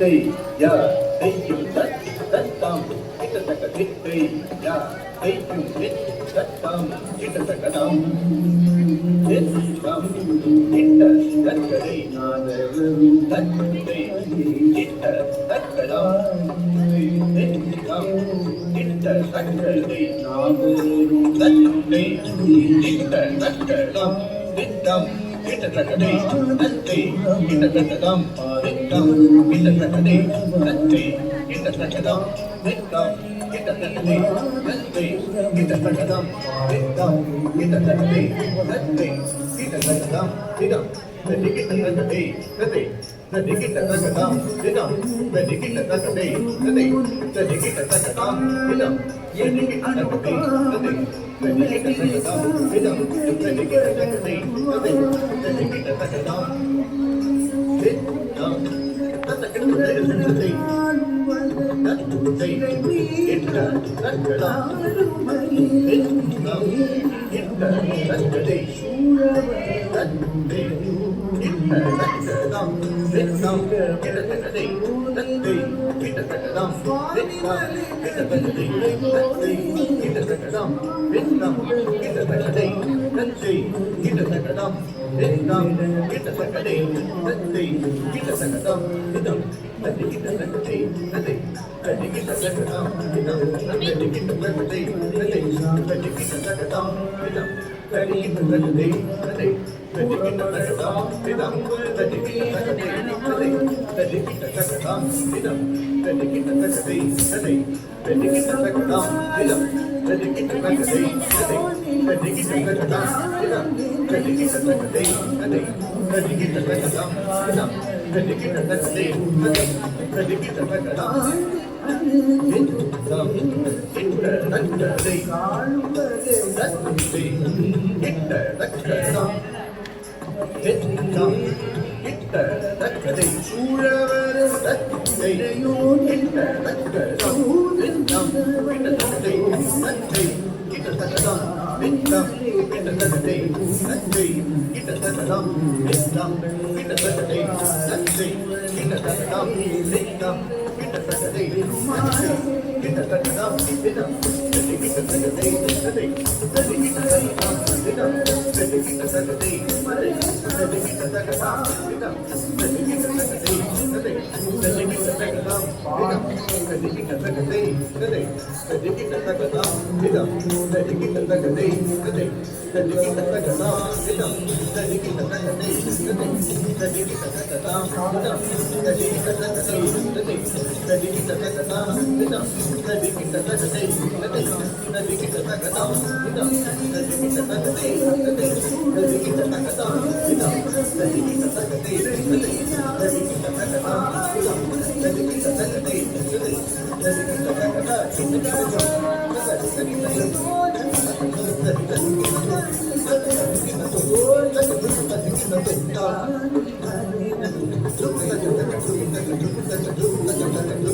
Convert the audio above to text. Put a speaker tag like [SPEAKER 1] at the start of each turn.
[SPEAKER 1] தித்தை யா தைக்கும் தத் தத்தாம் கிட்டத்தக்க தித்தை யா தைக்கும் தத்தாம் கிட்டத்தக்கதாம் தித்தம் கிட்ட தக்கதை நாதரும் தத்தை கிட்ட தக்கதாம் தித்தம் கிட்ட தக்கதை நாதரும் தத்தை கிட்ட தக்கதாம் தித்தம் கிட்டத்தக்கதை தத்தை கிட்டத்தக்கதாம் தித்தம் கிட்டத்தக்கதை தத்தை கிட்டத்தக்கதாம் தித்தம் கிட்டத்தக்கதை தத்தை கிட்டத்தக்கதாம் தித்தம் கிட்டத்தக்கதை தத்தை கிட்டத்தக்கதாம் திதம் தத்தி கிட்டத்தக்கதை தத்தை தத்தி கிட்டத்தக்கதாம் திதம் தத்தி கிட்டத்தக்கதை தத்தை தத்தி கிட்டத்தக்கதாம் திதம் தத்தி கிட்டத்தக்கதை தத்தை தத்தி கிட்டத்தக்கதாம் திதம் தத்தி கிட்டத்தக்கதை தத்தை தத்தி கிட்டத்தக்கதாம் திதம் தத்தக்கிட்டத்தக்கதை தத்தை கிட்டத்தக்கதாம் திதம் கிட்டத்தக்கதை தத்தை கிட்டத்தக்கதாம் திதம் கிட்டத்தக்கதை தத்தை கிட்டத்தக்கதாம் திதம் கிட்டத்தக்கதை தத்தை கிட்டத்தக்கதாம் திதம் கிட்டத்தக்கதை தத்தை கிட்டத்தக்கதாம் திதம் கிட்டத்தக்கதை தத்தை கிட்டத்தக்கதாம் திதம் தத்தி கிட்டத்தக்கதை தத்தை தத்தி கிட்டத்தக்கதாம் திதம் தத்தி கிட்டத்தக்கதை தத்தை தத்தி கிட்டத்தக்கதாம் திதம் தத்தி கிட்டத்தக்கதை தத்தை தத்தி கிட்டத்தக்கதாம் திதம் தத்தி கிட்டத்தக்கதை தத்தை தத்தி கிட்டத்தக்கதாம் திதம் தத்தி கிட்டத்தக்கதை தத்தை தத்தி கிட்டத்தக்கதாம் திதம் தத்தி கிட்டத்தக்கதை தத்தை தத்தி கிட்டத்தக்கதாம் திதம் தத்தி கிட்டத்தக்கதை தத்தை தத்தி கிட்டத்தக்கதாம் திதம் தத்தி கிட்டத்தக்கதை தத்தை தத்தி கிட்டத்தக்கதாம் திதம் கிட்டத்தக்கதை தத்தை கிட்டத்தக்கதாம் திதம் கிட்டத்தக்கதை சூழவர் தத்தையோ கிட்டத்தக்கதாம் திதம் கிட்டத்தக்கதை தத்தை கிட்டத்தக்கதாம் திதம் கிட்டத்தக்கதை தத்தை கிட்டத்தக்கதாம் திதம் கிட்டத்தக்கதை தத்தை கிட்டத்தக்கதாம் திதம் கிட்டத்தக்கதை கிட்டத்தக்கதாம் திதம் தத்தி கிட்டத்தக்கதை தத்தை தத்தி கிட்டத்தக்கதாம் திதம் தத்தி கிட்டத்தக்கதை தத்தி கிட்டத்தக்கதாம் திதம் தத்தி கிட்டத்தக்கதை தத்தை தத்தி கிட்டத்தக்கதாம் திதம் தத்தி கிட்டத்தக்கதை தத்தை தத்தி கிட்டத்தக்கதாம் திதம் தத்தி கிட்டத்தக்கதை தத்தை தத்தி கிட்டத்தக்கதாம் திதம் தத்தி கிட்டத்தக்கதை தத்தை தத்தி கிட்டத்தக்கதாம் திதம் தத்தி கிட்டத்தக்கதை தத்தை தத்தி கிட்டத்தக்கதாம் திதம் தத்தி கிட்டத்தக்கதை தத்தை தத்தி கிட்டத்தக்கதாம் திதம் தத்தி கிட்டத்தக்கதை தத்தை தத்தி கிட்டத்தக்கதாம் திதம் தத்தி கிட்டத்தக்கதை தத்தை தத்தி கிட்டத்தக்கதாம் திதம் தத்தி கிட்டத்தக்கதை தத்தை தத்தி கிட்டத்தக்கதாம்